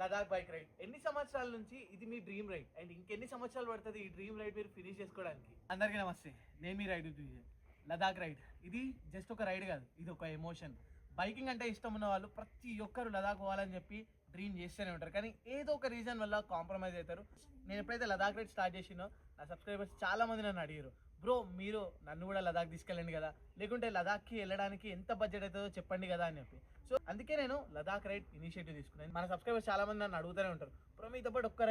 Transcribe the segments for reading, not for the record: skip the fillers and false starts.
Ladakh bike ride ఎన్ని సంవత్సరాల నుంచి ఇది మీ డ్రీమ్ రైడ్ అండ్ ఇంకెన్ని సంవత్సరాలు పడుతుంది ఈ డ్రీమ్ రైడ్ మీరు ఫినిష్ చేసుకోవడానికి? అందరికీ నమస్తే, నేను మీ రైడ్ లదాఖ్ రైడ్. ఇది జస్ట్ ఒక రైడ్ కాదు, ఇది ఒక ఎమోషన్. బైకింగ్ అంటే ఇష్టం ఉన్న వాళ్ళు ప్రతి ఒక్కరు లదాఖ్ పోవాలని చెప్పి డ్రీమ్ చేస్తూనే ఉంటారు, కానీ ఏదో ఒక రీజన్ వల్ల కాంప్రమైజ్ అవుతారు. నేను ఎప్పుడైతే లదాఖ్ రైడ్ స్టార్ట్ చేసినో నా సబ్స్క్రైబర్స్ చాలా మంది నన్ను అడిగారు, బ్రో మీరు నన్ను కూడా లదాఖ్ తీసుకెళ్ళండి కదా, లేకుంటే లదాఖ్కి వెళ్ళడానికి ఎంత బడ్జెట్ అవుతుందో చెప్పండి కదా అని చెప్పి. సో అందుకే నేను లదాఖ్ రైడ్ ఇనిషియేటివ్ తీసుకున్నాను. మన సబ్స్క్రైబర్స్ చాలా మంది నన్ను అడుగుతూనే ఉంటారు, బ్రో మీతో పాటు ఒక్క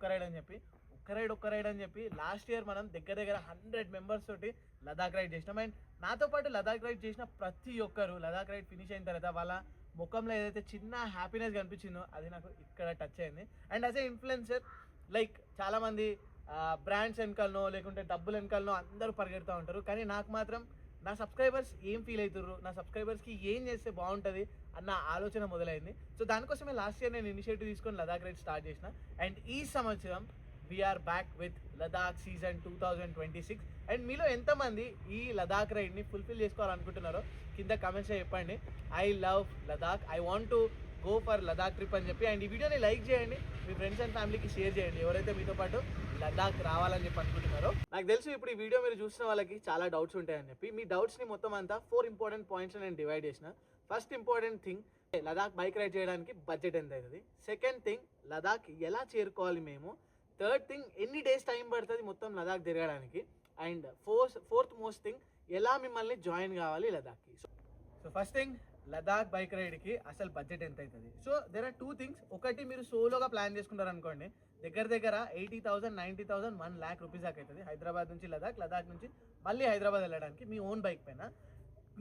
రైడ్ అని చెప్పి లాస్ట్ ఇయర్ మనం దగ్గర 100 మెంబర్స్ తోటి లదాఖ్ రైడ్ చేసినాం. అండ్ నాతో పాటు లదాఖ్ రైడ్ చేసిన ప్రతి ఒక్కరు లదాఖ్ రైడ్ ఫినిష్ అయిన తర్వాత వాళ్ళ ముఖంలో ఏదైతే చిన్న హ్యాపీనెస్ కనిపించిందో అది నాకు ఇక్కడ టచ్ అయింది. And as a influencer like చాలామంది బ్రాండ్స్ వెనకాలనో లేకుంటే డబ్బులు వెనకాలనో అందరూ పరిగెడుతూ ఉంటారు, కానీ నాకు మాత్రం నా సబ్స్క్రైబర్స్ ఏం ఫీల్ అవుతారు, నా సబ్స్క్రైబర్స్కి ఏం చేస్తే బాగుంటుంది అన్న ఆలోచన మొదలైంది. సో దానికోసమే లాస్ట్ ఇయర్ నేను ఇనిషియేటివ్ తీసుకొని లదాఖ్ రైడ్ స్టార్ట్ చేసిన. అండ్ ఈ సంవత్సరం we're back with Ladakh season 2026. And మీలో ఎంతమంది ఈ లదాఖ్ రైడ్ని ఫుల్ఫిల్ చేసుకోవాలనుకుంటున్నారో కింద కమెంట్స్లో చెప్పండి. I love Ladakh, I want to go for Ladakh trip అని చెప్పి. అండ్ ఈ వీడియోని లైక్ చేయండి, మీ ఫ్రెండ్స్ అండ్ ఫ్యామిలీకి షేర్ చేయండి ఎవరైతే మీతో పాటు లదాఖ్ రావాలని చెప్పి అనుకుంటున్నారో. నాకు తెలుసు ఇప్పుడు ఈ వీడియో మీరు చూసిన వాళ్ళకి చాలా డౌట్స్ ఉంటాయని చెప్పి. మీ డౌట్స్ని మొత్తం అంతా 4 ఇంపార్టెంట్ పాయింట్స్ నేను డివైడ్ చేసిన. First important thing, Ladakh bike ride చేయడానికి బడ్జెట్ ఎంత అవుతుంది. సెకండ్ థింగ్, లదాఖ్ ఎలా చేరుకోవాలి మేము. థర్డ్ థింగ్, ఎన్ని డేస్ టైం పడుతుంది మొత్తం లదాఖ్ తిరగడానికి. అండ్ ఫోర్త్ మోస్ట్ థింగ్, ఎలా మిమ్మల్ని జాయిన్ కావాలి లదాఖ్కి. So first thing, Ladakh bike రైడ్కి అసలు బడ్జెట్ ఎంత అవుతుంది. So there are 2 things. ఒకటి, మీరు సోలోగా ప్లాన్ చేసుకుంటారు అనుకోండి, దగ్గర 80,000, 90,000, 1 lakh రూపీస్ దాకా అవుతుంది హైదరాబాద్ నుంచి లదాఖ్ నుంచి మళ్ళీ హైదరాబాద్ వెళ్ళడానికి మీ ఓన్ బైక్ పైన.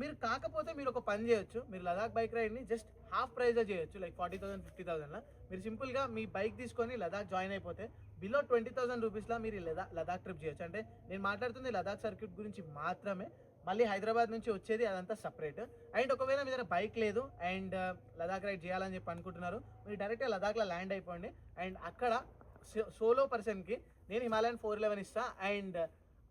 మీరు కాకపోతే మీరు ఒక పని చేయొచ్చు, మీరు లదాఖ్ బైక్ రైడ్ని జస్ట్ హాఫ్ ప్రైజ్లో చేయొచ్చు, లైక్ 40,000, 50,000లా మీరు సింపుల్గా మీ బైక్ తీసుకొని లదాఖ్ జాయిన్ అయిపోతే బిలో 20,000 రూపీస్లో మీరు లదాఖ్ ట్రిప్ చేయొచ్చు. అంటే నేను మాట్లాడుతుంది లదాఖ్ సర్క్యూట్ గురించి మాత్రమే. మళ్ళీ హైదరాబాద్ నుంచి వచ్చేది అదంతా సపరేట్. అండ్ ఒకవేళ మీ దగ్గర బైక్ లేదు అండ్ లదాఖ్ రైడ్ చేయాలని చెప్పి అనుకుంటున్నారు, మీరు డైరెక్ట్గా లదాఖ్లో ల్యాండ్ అయిపోండి. అండ్ అక్కడ సోలో పర్సన్కి నేను హిమాలయన్ 411 ఇస్తా. అండ్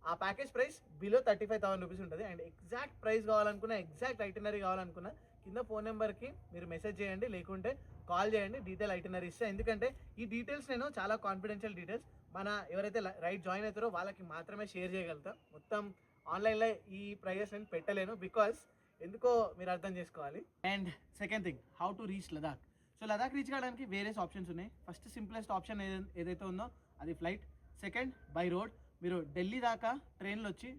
ఆ ప్యాకేజ్ ప్రైస్ బిలో 35,000 రూపీస్ ఉంటుంది. అండ్ ఎగ్జాక్ట్ ప్రైస్ కావాలనుకున్నా, ఎగ్జాక్ట్ ఐటినరీ కావాలనుకున్నా కింద ఫోన్ నెంబర్కి మీరు మెసేజ్ చేయండి, లేకుంటే కాల్ చేయండి, డీటెయిల్ ఐటినరీ ఇస్తా. ఎందుకంటే ఈ డీటెయిల్స్ నేను చాలా కాన్ఫిడెన్షియల్ డీటెయిల్స్ మన ఎవరైతే రైడ్ జాయిన్ అవుతారో వాళ్ళకి మాత్రమే షేర్ చేయగలుగుతా. మొత్తం ఆన్లైన్లో ఈ ప్రైజెస్ నేను పెట్టలేను, బికాస్ ఎందుకో మీరు అర్థం చేసుకోవాలి. And second thing, how to reach Ladakh. So Ladakh reach కావడానికి వేరియస్ ఆప్షన్స్ ఉన్నాయి. ఫస్ట్ సింప్లెస్ట్ ఆప్షన్ ఏదైతే ఉందో అది ఫ్లైట్. Second, by road. మీరు ఢిల్లీ దాకా ట్రైన్లో వచ్చి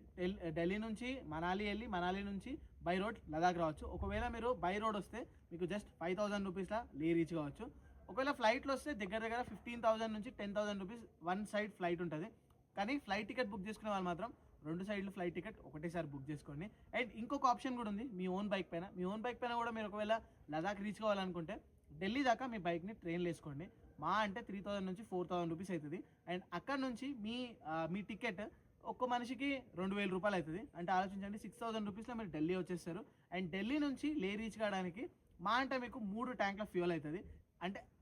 ఢిల్లీ నుంచి మనాలి వెళ్ళి మనాలి నుంచి బై రోడ్ లదాఖ్ రావచ్చు. ఒకవేళ మీరు బై రోడ్ వస్తే మీకు జస్ట్ 5,000 రూపీస్లా లే రీచ్ కావచ్చు. ఒకవేళ ఫ్లైట్లో వస్తే దగ్గర 15,000 నుంచి 10,000 రూపీస్ వన్ సైడ్ ఫ్లైట్ ఉంటుంది. కానీ ఫ్లైట్ టికెట్ బుక్ చేసుకునే వాళ్ళు మాత్రం 2 సైడ్లు ఫ్లైట్ టికెట్ ఒకటేసారి బుక్ చేసుకోండి. అండ్ ఇంకొక ఆప్షన్ కూడా ఉంది, మీ ఓన్ బైక్ పైన కూడా మీరు ఒకవేళ లదాఖ్ రీచ్ కావాలనుకుంటే ఢిల్లీ దాకా మీ బైక్ని ట్రైన్లో వేసుకోండి. మా అంటే 3,000 నుంచి 4,000 రూపీస్ అవుతుంది. అండ్ అక్కడ నుంచి మీ టికెట్ ఒక్క మనిషికి 2,000 రూపాయలు అవుతుంది. అంటే ఆలోచించండి, 6,000 రూపీస్లో మీరు ఢిల్లీ వచ్చేస్తారు. అండ్ ఢిల్లీ నుంచి లే రీచ్ కావడానికి మా అంటే మీకు 3 ట్యాంక్ల ఫ్యూయల్ అవుతుంది.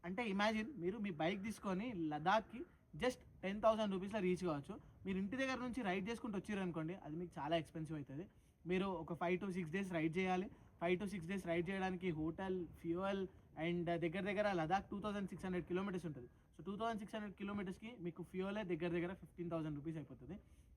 అంటే ఇమాజిన్, మీరు మీ బైక్ తీసుకొని లదాఖ్కి జస్ట్ 10,000 రూపీస్లో రీచ్ కావచ్చు. మీరు ఇంటి దగ్గర నుంచి రైడ్ చేసుకుంటూ వచ్చారు అనుకోండి, అది మీకు చాలా ఎక్స్పెన్సివ్ అవుతుంది. మీరు ఒక 5 to 6 డేస్ రైడ్ చేయాలి. 5 to 6 డేస్ రైడ్ చేయడానికి హోటల్, ఫ్యూయల్ అండ్ దగ్గర లదాఖ్ 2,600 కిలోమీటర్స్ ఉంటుంది. సో 2,600 కిలోమీటర్స్కి మీకు ఫ్యూయలే దగ్గర 15,000 రూపీస్ అయిపోతుంది.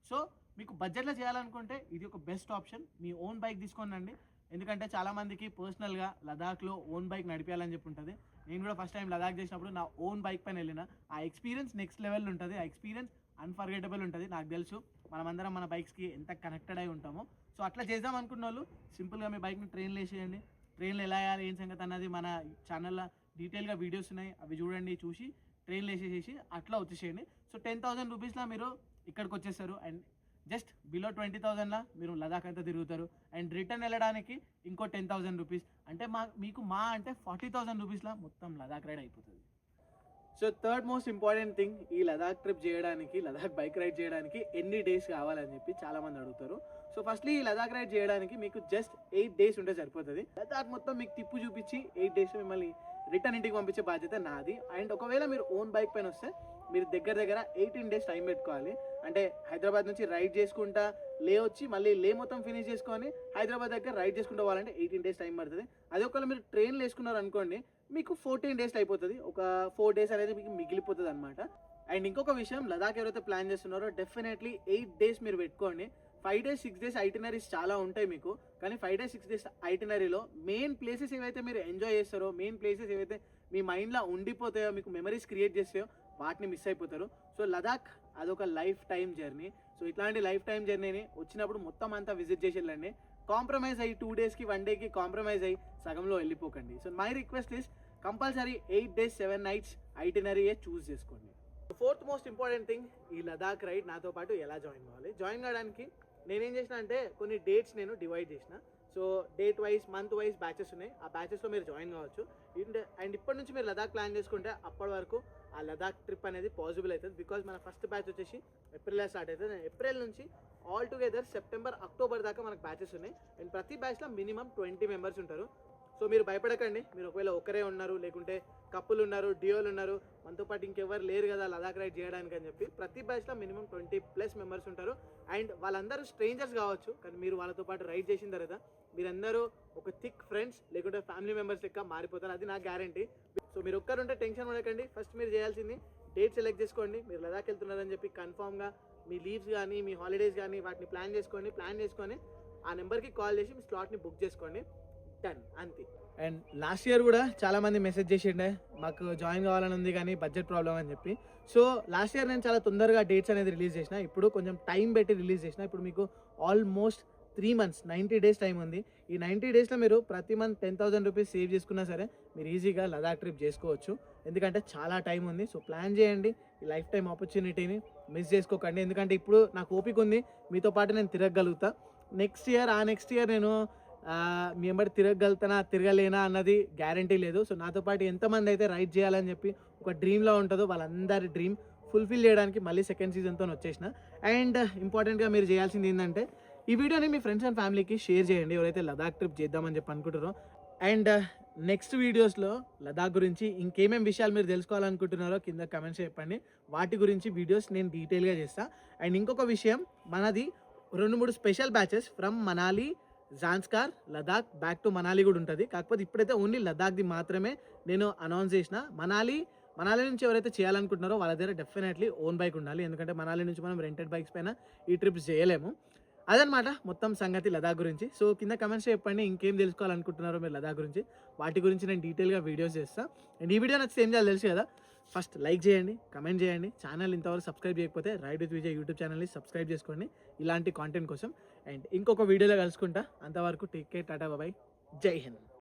సో మీకు బడ్జెట్లో చేయాలనుకుంటే ఇది ఒక బెస్ట్ ఆప్షన్. మీ ఓన్ బైక్ తీసుకోనండి, ఎందుకంటే చాలామందికి పర్సనల్గా లదాఖ్లో ఓన్ బైక్ నడిపేయాలని చెప్పి ఉంటుంది. నేను కూడా ఫస్ట్ టైం లదాఖ్ చేసినప్పుడు నా ఓన్ బైక్ పైన వెళ్ళిన ఆ ఎక్స్పీరియన్స్ నెక్స్ట్ లెవెల్ ఉంటుంది. ఆ ఎక్స్పీరియన్స్ అన్ఫర్గెటబుల్ ఉంటుంది. నాకు తెలుసు మనమందరం మన బైక్స్కి ఎంత కనెక్టెడ్ అయి ఉంటామో. సో అట్లా చేద్దాం అనుకున్న వాళ్ళు సింపుల్గా మీ బైక్ని ట్రైన్లో వేసేయండి. ట్రైన్లో ఎలా వేయాలి ఏం సంగతి అన్నది మన ఛానల్లో డీటెయిల్గా వీడియోస్ ఉన్నాయి, అవి చూడండి, చూసి ట్రైన్లో వేసేసేసి అట్లా వచ్చేసేయండి. సో 10,000 రూపీస్లో మీరు ఇక్కడికి వచ్చేస్తారు. అండ్ జస్ట్ బిలో 20,000లా మీరు లదాఖ్ అంతా తిరుగుతారు. అండ్ రిటర్న్ వెళ్ళడానికి ఇంకో 10,000 రూపీస్, అంటే మీకు అంటే 40,000 రూపీస్లా మొత్తం లదాఖ్ రైడ్ అయిపోతుంది. So third most important thing, ఈ లదాఖ్ ట్రిప్ చేయడానికి, లదాఖ్ బైక్ రైడ్ చేయడానికి ఎన్ని డేస్ కావాలని చెప్పి చాలామంది అడుగుతారు. సో ఫస్ట్లీ ఈ లదాఖ్ రైడ్ చేయడానికి మీకు జస్ట్ 8 డేస్ ఉంటే సరిపోతుంది. లదాఖ్ మొత్తం మీకు తిప్పు చూపించి 8 డేస్ మిమ్మల్ని రిటర్న్ ఇంటికి పంపించే బాధ్యత నాది. అండ్ ఒకవేళ మీరు ఓన్ బైక్ పైన వస్తే మీరు దగ్గర 18 డేస్ టైం పెట్టుకోవాలి. అంటే హైదరాబాద్ నుంచి రైడ్ చేసుకుంటా లే వచ్చి మళ్ళీ లే మొత్తం ఫినిష్ చేసుకొని హైదరాబాద్ దగ్గర రైడ్ చేసుకుంటూ పోవాలంటే 18 డేస్ టైం పడుతుంది. అదే ఒకవేళ మీరు ట్రైన్లో వేసుకున్నారు అనుకోండి, మీకు 14 డేస్ అయిపోతుంది. ఒక 4 డేస్ అనేది మీకు మిగిలిపోతుంది అనమాట. అండ్ ఇంకొక విషయం, లదాఖ్ ఎవరైతే ప్లాన్ చేస్తున్నారో డెఫినెట్లీ 8 డేస్ మీరు పెట్టుకోండి. 5 డేస్ 6 డేస్ ఐటినరీస్ చాలా ఉంటాయి మీకు, కానీ 5 డేస్ 6 డేస్ ఐటినరీలో మెయిన్ ప్లేసెస్ ఏవైతే మీరు ఎంజాయ్ చేస్తారో, మెయిన్ ప్లేసెస్ ఏవైతే మీ మైండ్లో ఉండిపోతాయో, మీకు మెమరీస్ క్రియేట్ చేస్తాయో వాటిని మిస్ అయిపోతారు. సో లదాఖ్ అదొక లైఫ్ టైం జర్నీ. సో ఇట్లాంటి లైఫ్ టైం జర్నీని వచ్చినప్పుడు మొత్తం అంతా విజిట్ చేసి వెళ్ళండి. కాంప్రమైజ్ అయ్యి 2 డేస్కి 1 డేకి కాంప్రమైజ్ అయ్యి సగంలో వెళ్ళిపోకండి. So my request is compulsory 8 days 7 nights ఐటినరీయే చూస్ చేసుకోండి. ఫోర్త్ మోస్ట్ ఇంపార్టెంట్ థింగ్, ఈ లదాఖ్ రైడ్ నాతో పాటు ఎలా జాయిన్ కావాలి. జాయిన్ కావడానికి నేనేం చేసిన అంటే కొన్ని డేట్స్ నేను డివైడ్ చేసిన. So date wise, month wise batches ఉన్నాయి. ఆ బ్యాచెస్లో మీరు జాయిన్ కావచ్చు. అండ్ ఇప్పటి నుంచి మీరు లదాఖ్ ప్లాన్ చేసుకుంటే అప్పటి వరకు ఆ లదాఖ్ ట్రిప్ అనేది పాసిబుల్ అవుతుంది. బికాజ్ మన ఫస్ట్ బ్యాచ్ వచ్చేసి ఏప్రిల్లో స్టార్ట్ అవుతుంది. ఏప్రిల్ నుంచి ఆల్ టుగెదర్ సెప్టెంబర్, అక్టోబర్ దాకా మనకు బ్యాచెస్ ఉన్నాయి. అండ్ ప్రతి బ్యాచ్లో మినిమం 20 మెంబర్స్ ఉంటారు. సో మీరు భయపడకండి. మీరు ఒకవేళ ఒకరే ఉన్నారు, లేకుంటే కప్పులు ఉన్నారు, డియోలు ఉన్నారు, మనతో పాటు ఇంకెవరు లేరు కదా లదాఖ్ రైడ్ చేయడానికి అని చెప్పి, ప్రతి బ్యాచ్లో మినిమం 20+ మెంబర్స్ ఉంటారు. అండ్ వాళ్ళందరూ స్ట్రేంజర్స్ కావచ్చు, కానీ మీరు వాళ్ళతో పాటు రైడ్ చేసిన తర్వాత మీరందరూ ఒక థిక్ ఫ్రెండ్స్ లేకుంటే ఫ్యామిలీ మెంబర్స్ లెక్క మారిపోతారు. అది నా గ్యారంటీ. సో మీరు ఒక్కరుంటే టెన్షన్ పడకండి. ఫస్ట్ మీరు చేయాల్సింది డేట్ సెలెక్ట్ చేసుకోండి. మీరు లదాఖ్ వెళ్తున్నారని చెప్పి కన్ఫామ్గా మీ లీవ్స్ కానీ, మీ హాలిడేస్ కానీ వాటిని ప్లాన్ చేసుకొని ఆ నెంబర్కి కాల్ చేసి మీ స్లాట్ని బుక్ చేసుకోండి. డన్, అంతే. అండ్ లాస్ట్ ఇయర్ కూడా చాలామంది మెసేజ్ చేసిండే మాకు జాయిన్ కావాలని ఉంది కానీ బడ్జెట్ ప్రాబ్లం అని చెప్పి. సో లాస్ట్ ఇయర్ నేను చాలా తొందరగా డేట్స్ అనేది రిలీజ్ చేసిన. ఇప్పుడు కొంచెం టైం పెట్టి రిలీజ్ చేసిన. ఇప్పుడు మీకు ఆల్మోస్ట్ 3 months 90 డేస్ టైం ఉంది. ఈ 90 డేస్లో మీరు ప్రతి మంత్ 10,000 రూపీస్ సేవ్ చేసుకున్నా సరే మీరు ఈజీగా లదాఖ్ ట్రిప్ చేసుకోవచ్చు. ఎందుకంటే చాలా టైం ఉంది. సో ప్లాన్ చేయండి. ఈ లైఫ్ టైం ఆపర్చునిటీని మిస్ చేసుకోకండి. ఎందుకంటే ఇప్పుడు నాకు ఓపిక ఉంది, మీతో పాటు నేను తిరగగలుగుతా. నెక్స్ట్ ఇయర్ నేను మీ వెంబడి తిరగలేనా అన్నది గ్యారంటీ లేదు. సో నాతో పాటు ఎంతమంది అయితే రైడ్ చేయాలని చెప్పి ఒక డ్రీమ్లో ఉంటుందో వాళ్ళందరి డ్రీమ్ ఫుల్ఫిల్ చేయడానికి మళ్ళీ సెకండ్ సీజన్తో వచ్చేసిన. అండ్ ఇంపార్టెంట్గా మీరు చేయాల్సింది ఏంటంటే ఈ వీడియోని మీ ఫ్రెండ్స్ అండ్ ఫ్యామిలీకి షేర్ చేయండి, ఎవరైతే లదాఖ్ ట్రిప్ చేద్దామని చెప్పి అనుకుంటారో. అండ్ నెక్స్ట్ వీడియోస్లో లదాఖ్ గురించి ఇంకేమేమి విషయాలు మీరు తెలుసుకోవాలనుకుంటున్నారో కింద కమెంట్స్ చెప్పండి. వాటి గురించి వీడియోస్ నేను డీటెయిల్గా చేస్తాను. అండ్ ఇంకొక విషయం, మనది 2-3 special batches from Manali, Zanskar, Ladakh back to Manali కూడా ఉంటుంది. కాకపోతే ఇప్పుడైతే ఓన్లీ లదాఖ్ది మాత్రమే నేను అనౌన్స్ చేసిన. మనాలి నుంచి ఎవరైతే చేయాలనుకుంటున్నారో వాళ్ళ దగ్గర డెఫినెట్లీ ఓన్ బైక్ ఉండాలి. ఎందుకంటే మనాలి నుంచి మనం రెంటెడ్ బైక్స్ పైన ఈ ట్రిప్స్ చేయలేము. అదనమాట మొత్తం సంగతి లదాఖ్ గురించి. సో కింద కమెంట్స్ చెప్పండి ఇంకేం తెలుసుకోవాలనుకుంటున్నారో మీరు లదాఖ్ గురించి. వాటి గురించి నేను డీటెయిల్గా వీడియోస్ చేస్తాను. అండ్ ఈ వీడియో నచ్చితే ఏం చేయాలి తెలుసు కదా, ఫస్ట్ లైక్ చేయండి, కమెంట్ చేయండి. ఛానల్ ఇంతవరకు సబ్స్క్రైబ్ చేయకపోతే రైడ్ విత్ విజయ్ యూట్యూబ్ ఛానల్ని సబ్స్క్రైబ్ చేసుకోండి ఇలాంటి కాంటెంట్ కోసం. అండ్ ఇంకొక వీడియోలో కలుసుకుంటా. అంతవరకు టేక్ కేర్, టాటా బాయ్, జై హింద్.